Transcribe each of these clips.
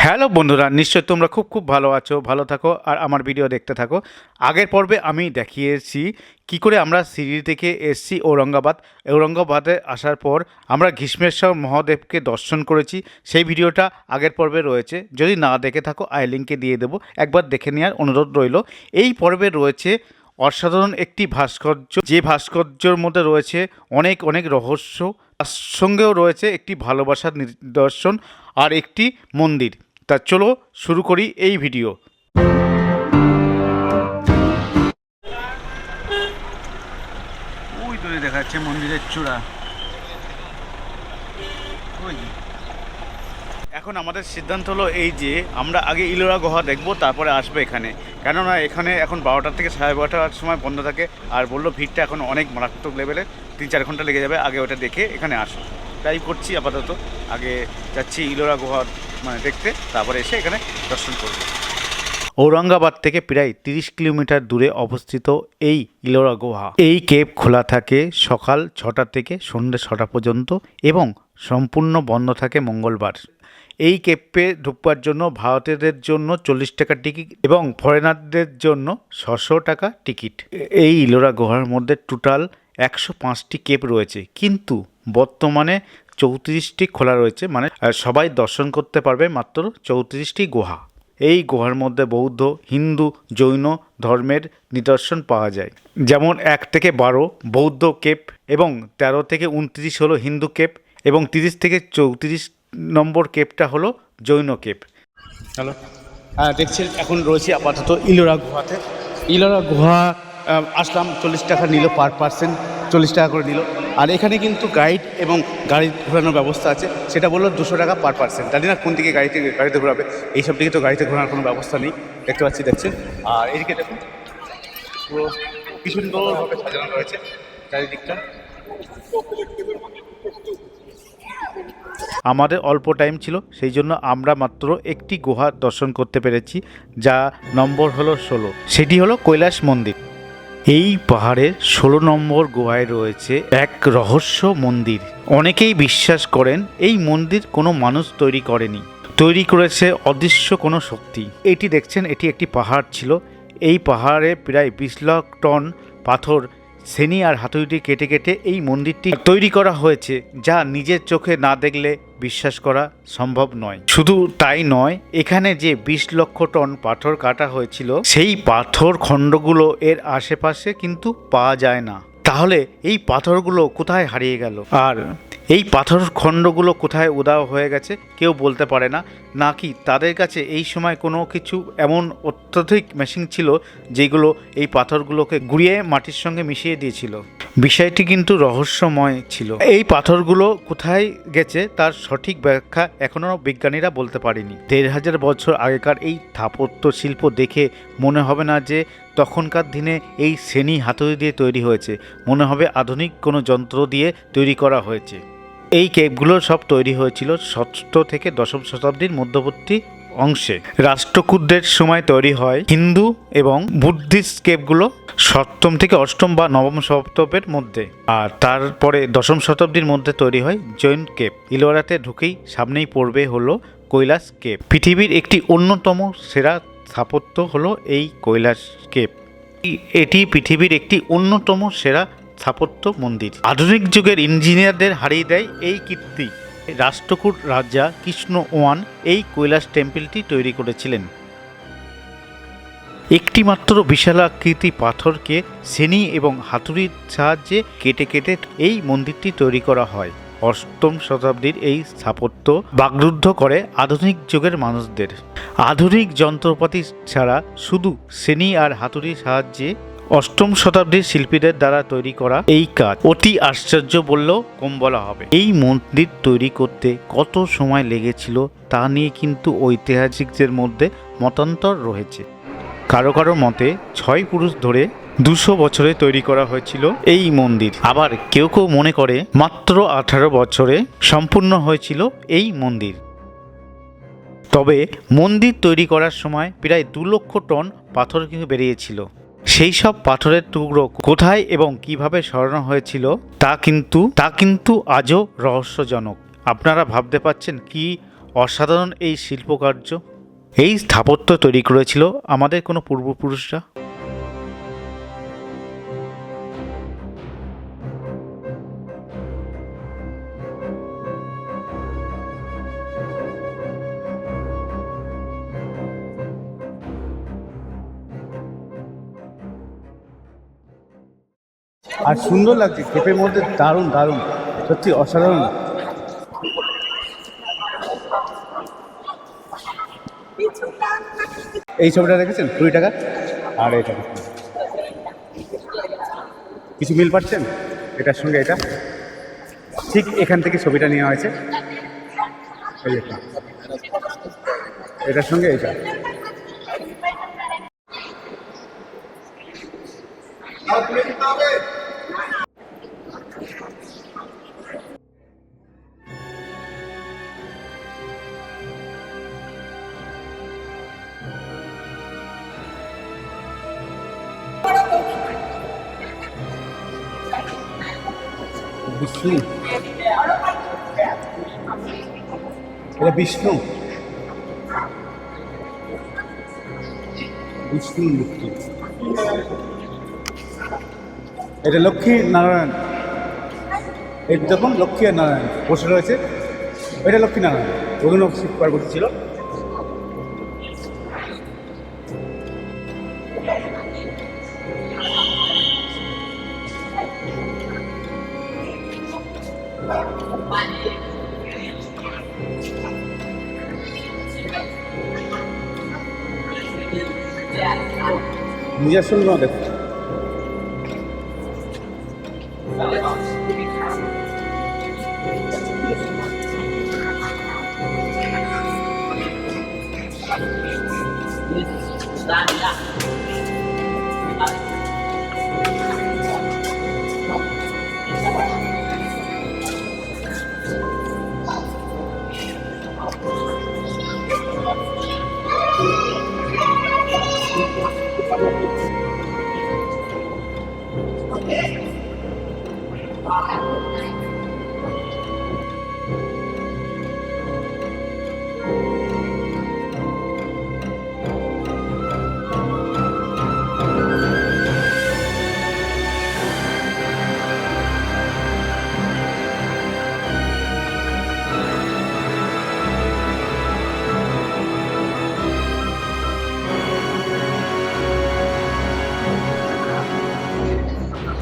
Hello বন্ধুরা, নিশ্চয় তোমরা খুব ভালো আছো, ভালো থাকো আর আমার ভিডিও দেখতে থাকো। আগের পর্বে আমি দেখিয়েছি কি করে আমরা সিঁড়ি থেকে এসছি ঔরঙ্গাবাদে আসার পর আমরা ঘিসমেশ্বর মহাদেবকে দর্শন করেছি। সেই ভিডিওটা আগের পর্বে রয়েছে, যদি না দেখে থাকো আই লিঙ্কে দিয়ে দেবো, একবার দেখে নেওয়ার অনুরোধ রইল। এই পর্বে রয়েছে অসাধারণ একটি ভাস্কর্য, যে ভাস্কর্যের মধ্যে রয়েছে অনেক অনেক রহস্য, তার সঙ্গেও রয়েছে একটি ভালোবাসার নিদর্শন আর একটি মন্দির। তা চলো শুরু করি এই ভিডিও। ওই দূরে দেখা যাচ্ছে মন্দিরের চূড়া। ওই এখন আমাদের সিদ্ধান্ত হলো এই যে আমরা আগে ইলোরা গুহা দেখবো, তারপরে আসবে এখানে। কেননা এখানে এখন 12টা থেকে 12:30টার সময় বন্ধ থাকে, আর বললো ভিড়টা এখন অনেক মারাত্মক লেভেলে, 3-4 ঘন্টা লেগে যাবে, আগে ওটা দেখে এখানে আসো। তাই করছি আপাতত, আগে যাচ্ছি ইলোরা গুহা দেখতে, তারপরে এসে এখানে দর্শন করবো। ঔরঙ্গাবাদ থেকে প্রায় 30 কিলোমিটার দূরে অবস্থিত এই ইলোরা গুহা। এই কেভ খোলা থাকে সকাল 6টা থেকে সন্ধ্যে 6টা পর্যন্ত এবং সম্পূর্ণ বন্ধ থাকে মঙ্গলবার। এই কেপে ঢুকবার জন্য ভারতীয়দের জন্য 40 টাকা টিকিট এবং ফরেনারদের জন্য 600 টাকা টিকিট। এই ইলোরা গুহার মধ্যে টোটাল 105টি কেপ রয়েছে, কিন্তু বর্তমানে 34টি খোলা রয়েছে, মানে সবাই দর্শন করতে পারবে মাত্র 34টি গুহা। এই গুহার মধ্যে বৌদ্ধ, হিন্দু, জৈন ধর্মের নিদর্শন পাওয়া যায়। যেমন 1 থেকে 12 বৌদ্ধ কেপ এবং 13 থেকে 29 হলো হিন্দু কেপ এবং 30 থেকে 34 নম্বর কেপটা হলো জৈন কেপ। হ্যালো, দেখছেন এখন রয়েছি আপাতত ইলোরা গুহাতে। ইলোরা গুহা আসলাম, 40 টাকা নিল পার পার্সন, 40 টাকা করে নিল। আর এখানে কিন্তু গাইড এবং গাড়ি ঘোরানোর ব্যবস্থা আছে, সেটা বললো 200 টাকা পার পার্সন। জানি না কোন দিকে গাড়িতে ঘোরাবে, এইসব দিকে তো গাড়িতে ঘোরানোর কোনো ব্যবস্থা নেই, দেখতে পাচ্ছি দেখছেন। আর এদিকে দেখুন পুরো কি সুন্দরভাবে সাজানো রয়েছে চারিদিকটা। আমাদের অল্প টাইম ছিল, সেই জন্য আমরা মাত্র একটি গুহা দর্শন করতে পেরেছি, যা নম্বর হলো 16। সেটি হলো কৈলাস মন্দির। এই পাহাড়ের 16 নম্বর গুহায় রয়েছে এক রহস্য মন্দির। অনেকেই বিশ্বাস করেন এই মন্দির কোনো মানুষ তৈরি করেনি, তৈরি করেছে অদৃশ্য কোনো শক্তি। এটি দেখছেন, এটি একটি পাহাড় ছিল। এই পাহাড়ে প্রায় 20 লাখ টন পাথর ছেনি আর হাতুড়ি কেটে কেটে এই মন্দিরটি তৈরি করা হয়েছে, যা নিজের চোখে না দেখলে বিশ্বাস করা সম্ভব নয়। শুধু তাই নয়, এখানে যে 20 লক্ষ টন পাথর কাটা হয়েছিল, সেই পাথর খণ্ডগুলো এর আশেপাশে কিন্তু পাওয়া যায় না। তাহলে এই পাথরগুলো কোথায় হারিয়ে গেল, আর এই পাথর খণ্ডগুলো কোথায় উধাও হয়ে গেছে কেউ বলতে পারে না। নাকি তাদের কাছে এই সময় কোনো কিছু এমন অত্যধিক মেশিন ছিল যেগুলো এই পাথরগুলোকে গুঁড়িয়ে মাটির সঙ্গে মিশিয়ে দিয়েছিল। বিষয়টি কিন্তু রহস্যময় ছিল। এই পাথরগুলো কোথায় গেছে তার সঠিক ব্যাখ্যা এখনও বিজ্ঞানীরা বলতে পারেনি। 1500 বছর আগেকার এই স্থাপত্য শিল্প দেখে মনে হবে না যে তখনকার দিনে এই শ্রেণী হাতুড়ি দিয়ে তৈরি হয়েছে, মনে হবে আধুনিক কোনো যন্ত্র দিয়ে তৈরি করা হয়েছে। এই কেপগুলো সব তৈরি হয়েছিল 6ষ্ঠ থেকে 10ম শতাব্দীর মধ্যবর্তী অংশে। রাষ্ট্রকূটদের সময় তৈরি হয় হিন্দু এবং বুদ্ধিস্ট কেপগুলো 7ম থেকে 8ম বা 9ম শতাব্দীর মধ্যে, আর তারপরে 10ম শতাব্দীর মধ্যে তৈরি হয় জৈন কেপ। ইলোরাতে ঢুকেই সামনেই পড়বে হলো কৈলাস কেপ। পৃথিবীর একটি অন্যতম সেরা স্থাপত্য হলো এই কৈলাস কেপ। এটি পৃথিবীর একটি অন্যতম সেরা স্থাপত্য মন্দির। আধুনিক যুগের ইঞ্জিনিয়ারদের হারিয়ে দেয় এই কীর্তি। রাষ্ট্রকূট রাজা কৃষ্ণ ওয়ান এই কৈলাস টেম্পলটি তৈরি করেছিলেন। একটি মাত্র বিশালাকৃতি পাথরকে ছেনি এবং হাতুড়ির সাহায্যে কেটে কেটে এই মন্দিরটি তৈরি করা হয়। 8ম শতাব্দীর এই স্থাপত্য বাগরুদ্ধ করে আধুনিক যুগের মানুষদের। আধুনিক যন্ত্রপাতি ছাড়া শুধু ছেনি আর হাতুড়ির সাহায্যে 8ম শতাব্দীর শিল্পীদের দ্বারা তৈরি করা এই কাজ অতি আশ্চর্য বললেও কম বলা হবে। এই মন্দির তৈরি করতে কত সময় লেগেছিল তা নিয়ে কিন্তু ঐতিহাসিকদের মধ্যে মতান্তর রয়েছে। কারো কারো মতে 6 পুরুষ ধরে 200 বছরে তৈরি করা হয়েছিল এই মন্দির। আবার কেউ কেউ মনে করে মাত্র 18 বছরে সম্পূর্ণ হয়েছিল এই মন্দির। তবে মন্দির তৈরি করার সময় প্রায় 2 লক্ষ টন পাথর কিন্তু বেরিয়েছিল। সেই সব পাথরের টুকরো কোথায় এবং কিভাবে সরানো হয়েছিল তা কিন্তু আজও রহস্যজনক। আপনারা ভাবতে পারছেন কি অসাধারণ এই শিল্পকার্য, এই স্থাপত্য তৈরি করেছিল আমাদের কোনো পূর্বপুরুষরা। আর সুন্দর লাগছে, ক্ষেপের মধ্যে দারুণ দারুণ, সত্যি অসাধারণ। এই ছবিটা দেখেছেন 20 টাকা, আর এটা কিছু মিল পাচ্ছেন এটার সঙ্গে? এটা ঠিক এখান থেকে ছবিটা নেওয়া হয়েছে, এই এটা, এটার সঙ্গে এটা। বিষ্ণু, এটা বিষ্ণু, বিষ্ণু মূর্তি। এটা লক্ষ্মী নারায়ণ, এই দেখুন লক্ষ্মী আর নারায়ণ বসে রয়েছে। এটা লক্ষ্মী নারায়ণ, ওখানে শিব পার্বতী ছিল। নিজের সঙ্গে দেখো,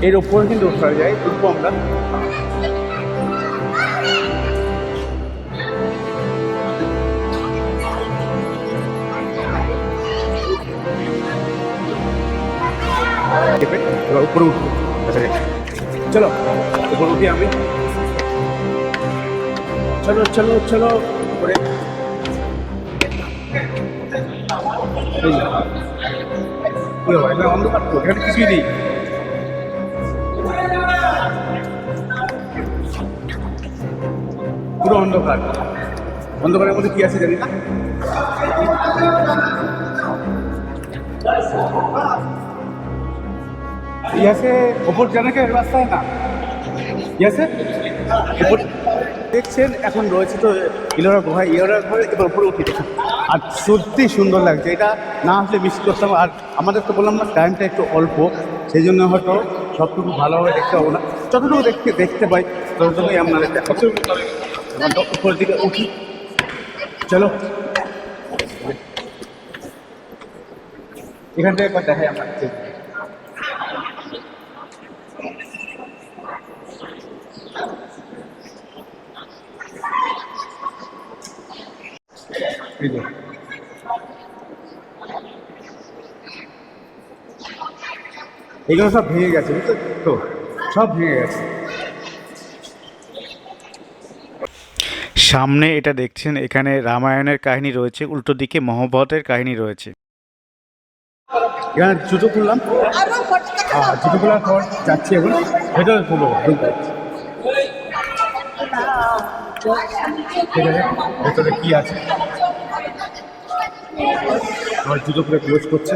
এর ওপরে কিন্তু উঠা যায়, উঠবো আমরা। এবার উপরে উঠবো, চলো উপরে উঠি আমি। চলো চলো চলো উপরে। অন্ধকার তো, এখানে কিছুই নেই। পুরো অন্ধকার, অন্ধকারের মধ্যে কি আছে জানি না। ইয়াসে ওপর জানা কে রাস্তা না, ইয়াসে ওপর দেখছেন। এখন রয়েছে তো ইলোরা গুহা, ইলোরা গুহা এবার উপরে উঠে দেখুন। আর সত্যি সুন্দর লাগছে, এটা না আসলে মিস করতাম। আর আমাদের তো বললাম না টাইমটা একটু অল্প, সেই জন্য হয়তো সবটুকু ভালোভাবে দেখতে পাবো না। যতটুকু দেখতে পাই ততটুকুই আপনাদের দেখাবো। উপরের দিকে উঠি, চলো এখান থেকে একবার দেখাই আপনার। এগুলো সব ভেঙে গেছে, বুঝতে তো, সব ভেঙে গেছে। সামনে এটা দেখছেন, এখানে রামায়ণের কাহিনী রয়েছে, উল্টো দিকে মহাভারতের কাহিনী রয়েছে। এখানে জুতো খুললাম, জুতো খোলার পর যাচ্ছি এখন ভেতরে খুলবো। ভেতরে কি আছে আমার জুতো খুলে ক্লোজ করছে।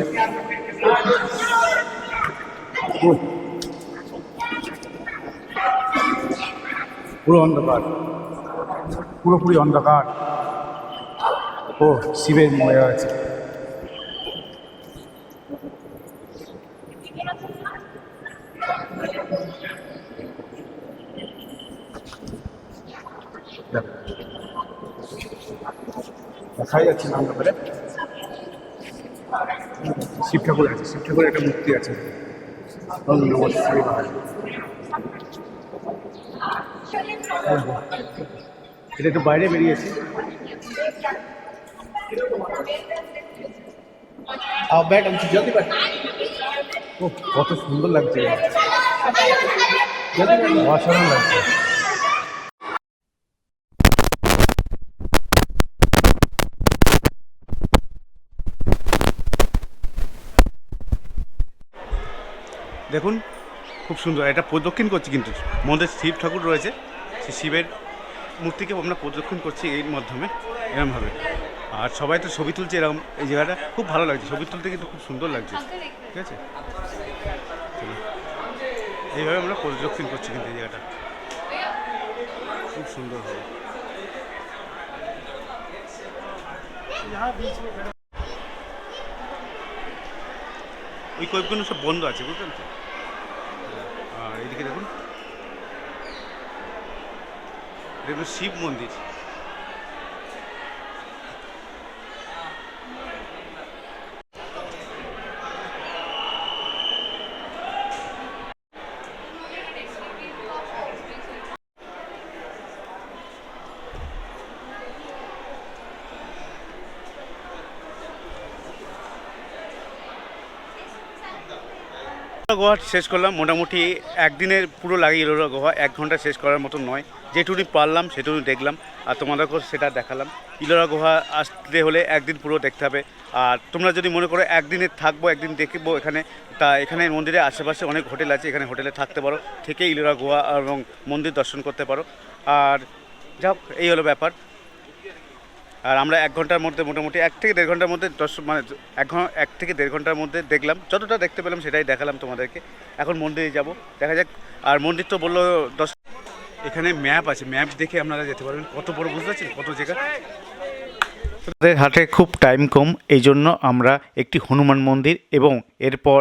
পুরো অন্ধকার, পুরোপুরি অন্ধকার। ও শিবের ময়া আছে। দেখাই যাচ্ছে না আমরা বলে শিব ঠাকুর আছে, শিব ঠাকুরের একটা মূর্তি আছে। ওম নমঃ শিবায়। এটা একটু বাইরে বেরিয়েছে। ব্যাট আমি জলদি ব্যাট। ও কত সুন্দর লাগছে, অসাধারণ লাগছে। দেখুন খুব সুন্দর, এটা প্রদক্ষিণ করছি কিন্তু মধ্যে শিব ঠাকুর রয়েছে, সেই শিবের মূর্তিকে আমরা প্রদক্ষিণ করছি এর মাধ্যমে এরকমভাবে। আর সবাই তো ছবি তুলছে এরকম, এই জায়গাটা খুব ভালো লাগছে, ছবি তুলতে কিন্তু খুব সুন্দর লাগছে, ঠিক আছে। এইভাবে আমরা প্রদক্ষিণ করছি কিন্তু এই জায়গাটা খুব সুন্দর হবে। ওই কয়েকগুলো সব বন্ধ আছে, বুঝলেন তো। আর এইদিকে দেখুন, দেখুন শিব মন্দির। গোয়া শেষ করলাম মোটামুটি একদিনের পুরো লাগে ইলোরা গোয়া, 1 ঘন্টা শেষ করার মতো নয়। যেটুকুনি পারলাম সেটুকুনি দেখলাম আর তোমাদেরকেও সেটা দেখালাম। ইলোরা গুহা আসতে হলে একদিন পুরো দেখতে হবে। আর তোমরা যদি মনে করো একদিনে থাকবো, একদিন দেখবো এখানে, তা এখানে মন্দিরের আশেপাশে অনেক হোটেল আছে, এখানে হোটেলে থাকতে পারো, থেকে ইলোরা গুহা এবং মন্দির দর্শন করতে পারো। আর যাক, এই হলো ব্যাপার। আর আমরা 1 ঘন্টার মধ্যে মোটামুটি 1 থেকে 1.5 ঘন্টার মধ্যে মানে 1 থেকে 1.5 ঘন্টার মধ্যে দেখলাম, যতটা দেখতে পেলাম সেটাই দেখালাম তোমাদেরকে। এখন মন্দিরে যাব, দেখা যাক। আর মন্দির তো বললো 10, এখানে ম্যাপ আছে, ম্যাপ দেখে আপনারা যেতে পারবেন। কত বড়, বুঝতে পারছেন কত জায়গা। আমাদের হাতে খুব টাইম কম, এই জন্য আমরা একটি হনুমান মন্দির এবং এরপর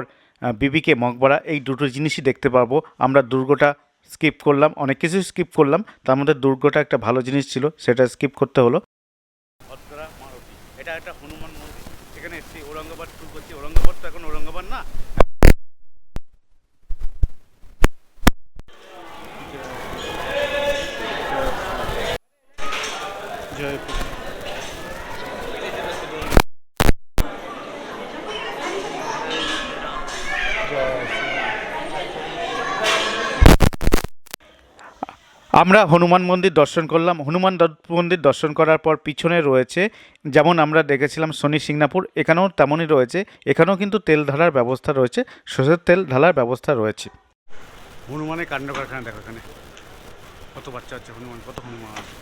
বিবিকে মকবরা, এই দুটো জিনিসই দেখতে পারবো। আমরা দুর্গটা স্কিপ করলাম, অনেক কিছু স্কিপ করলাম, তার মধ্যে দুর্গটা একটা ভালো জিনিস ছিল, সেটা স্কিপ করতে হলো। এটা একটা হনুমান মন্দির, সেখানে এসেছি। ঔরঙ্গাবাদ ট্যুর করছি, ঔরঙ্গাবাদ তো এখন ঔরঙ্গাবাদ না। আমরা হনুমান মন্দির দর্শন করলাম। হনুমান মন্দির দর্শন করার পর পিছনে রয়েছে, যেমন আমরা দেখেছিলাম শনি সিংনাপুর, এখানেও তেমনই রয়েছে। এখানেও কিন্তু তেল ঢালার ব্যবস্থা রয়েছে, সর্ষের তেল ঢালার ব্যবস্থা রয়েছে। হনুমানের কাণ্ড কারখানা দেখো, এখানে কত বাচ্চা আছে, হনুমান, কত হনুমান আছে।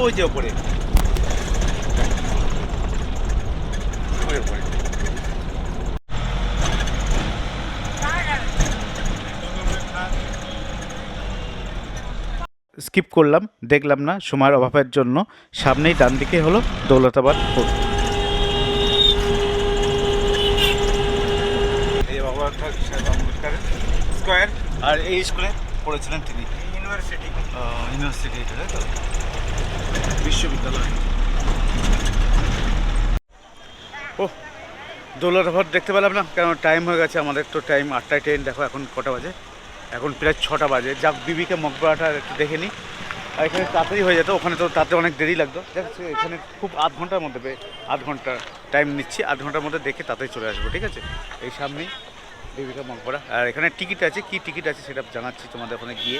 ওই যে ওপরে, স্কিপ করলাম, দেখলাম না সময়ের অভাবের জন্য। সামনেই ডান দিকে হলো দৌলতাবাদ ফোর্ট। এই স্কোয়ার, আর এই স্কুলে পড়েছিলেন তিনি, ইউনিভার্সিটি তাই তো, বিশ্ববিদ্যালয়। ও দৌলতাবাদ দেখতে পেলাম না, কারণ টাইম হয়ে গেছে আমাদের তো। টাইম 8টায় ট্রেন, দেখো এখন কটা বাজে, এখন প্রায় 6টা বাজে। যাক, বিবিকে মকবরাটা একটু দেখে নিই। আর এখানে তাড়াতাড়ি হয়ে যেত, ওখানে তো তাতে অনেক দেরি লাগতো। দেখ এখানে খুব আধ ঘন্টার মধ্যে, 8 ঘন্টা টাইম নিচ্ছি, 8 ঘন্টার মধ্যে দেখে তাড়াতাড়ি চলে আসবো, ঠিক আছে। এই সামনেই বিবিকা মকবরা। আর এখানে টিকিট আছে, কি টিকিট আছে সেটা জানাচ্ছি তোমাদের ওখানে গিয়ে।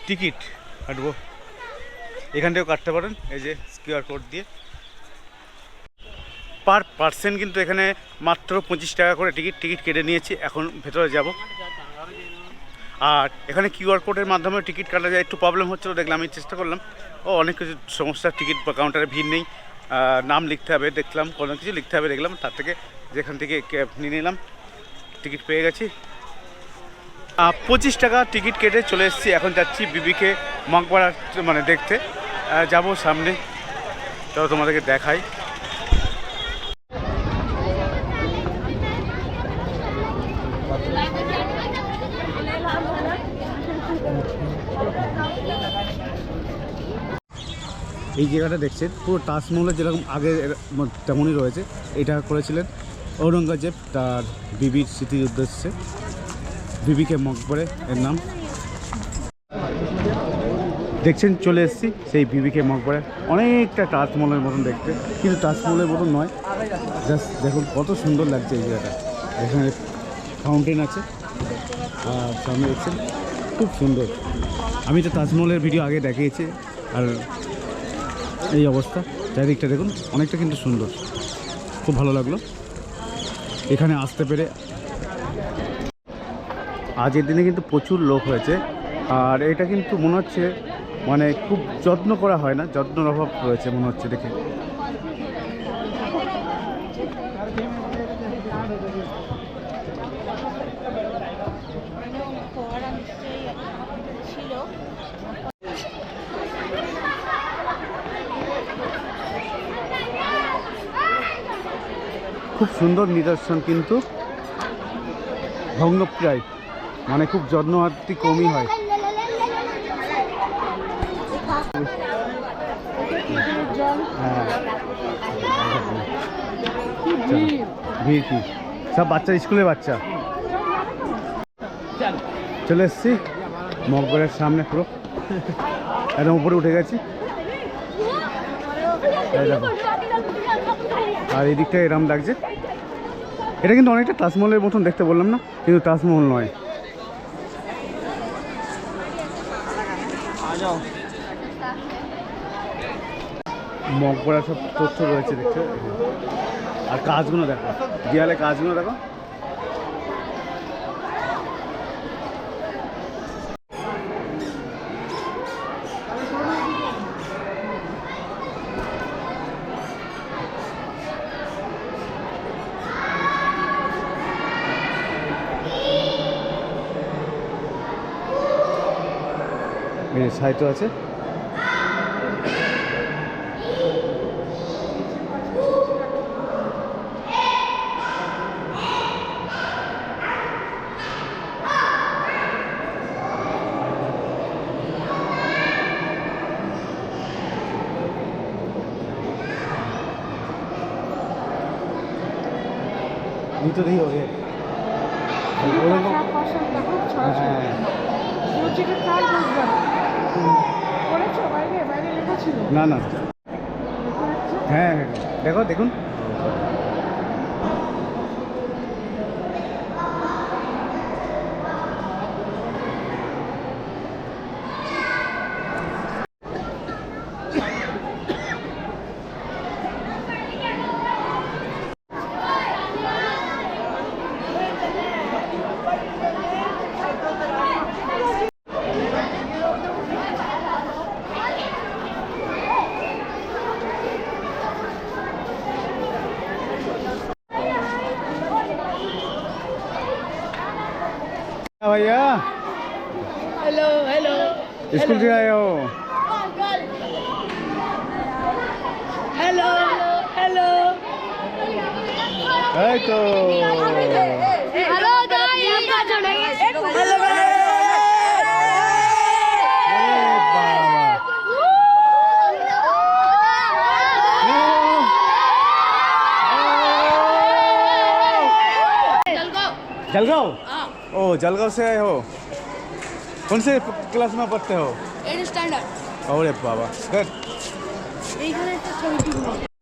টিকিট কাটবো, এখান থেকেও কাটতে পারেন, এই যে কিউআর কোড দিয়ে। পার পার্সেন কিন্তু এখানে মাত্র 25 টাকা করে টিকিট কেটে নিয়েছি। এখন ভেতরে যাব। আর এখানে কিউআর কোডের মাধ্যমে টিকিট কাটা যায়, একটু প্রবলেম হচ্ছিলো, দেখলাম, আমি চেষ্টা করলাম। অনেক কিছু সমস্যা, টিকিট কাউন্টারে ভিড় নেই, নাম লিখতে হবে, দেখলাম কোনো কিছু লিখতে হবে দেখলাম, তার থেকে যেখান থেকে ক্যাব নিয়ে নিলাম, টিকিট পেয়ে গেছি। 25 টাকা টিকিট কেটে চলে এসেছি। এখন যাচ্ছি বিবিকে মকবরা মানে দেখতে যাব সামনে, চলো তোমাদেরকে দেখাই। এই জায়গাটা দেখছেন পুরো তাজমহলের যেরকম আগে তেমনই রয়েছে। এটা করেছিলেন ঔরঙ্গজেব তার বিবির স্মৃতির উদ্দেশ্যে, বিবিকে মকবরে এর নাম। দেখছেন চলে এসেছি সেই বিবিকে মকবরে, অনেকটা তাজমহলের মতন দেখতে, কিন্তু তাজমহলের মতন নয়। জাস্ট দেখুন কত সুন্দর লাগছে এই জায়গাটা। এখানে ফাউন্টেন আছে আর সামনে দেখছেন খুব সুন্দর। আমি তো তাজমহলের ভিডিও আগে দেখিয়েছি, আর এই অবস্থা চারিদিকটা দেখুন, অনেকটা কিন্তু সুন্দর, খুব ভালো লাগলো এখানে আসতে পেরে। আজের দিনে কিন্তু প্রচুর লোক হয়েছে, আর এটা কিন্তু মনে হচ্ছে মানে খুব যত্ন করা হয় না, যত্নের অভাব রয়েছে মনে হচ্ছে দেখে। খুব সুন্দর নিদর্শন, কিন্তু ভগ্নপ্রায়, মানে খুব যত্নআত্তি কমই হয়। হ্যাঁ ভিড় কি সব বাচ্চা, স্কুলের বাচ্চা। চলে এসছি মকবরের সামনে, পুরো একদম উপরে উঠে গেছি। আর এই দিকটা এরম লাগছে, এটা কিন্তু অনেকটা তাজমহলের মতন দেখতে, বললাম না, কিন্তু তাজমহল নয়। মকবরা সব তথ্য রয়েছে দেখতে। আর কাজগুলো দেখো, দেয়ালে কাজগুলো দেখো। সাহিত্য আছে। ভিতরেই হবে না না। হ্যাঁ হ্যাঁ দেখো, দেখুন भैया। Hello hello. स्कूल से आए हो? Hello hello. तो हेलो दाई का जोड़ेंगे। हेलो जलगांव। ओ जलगांव से आए हो, कौन से क्लास में पढ़ते हो? 8 स्टैंडर्ड। अरे बाबा, এইখানে একটা ছবি তুলবো।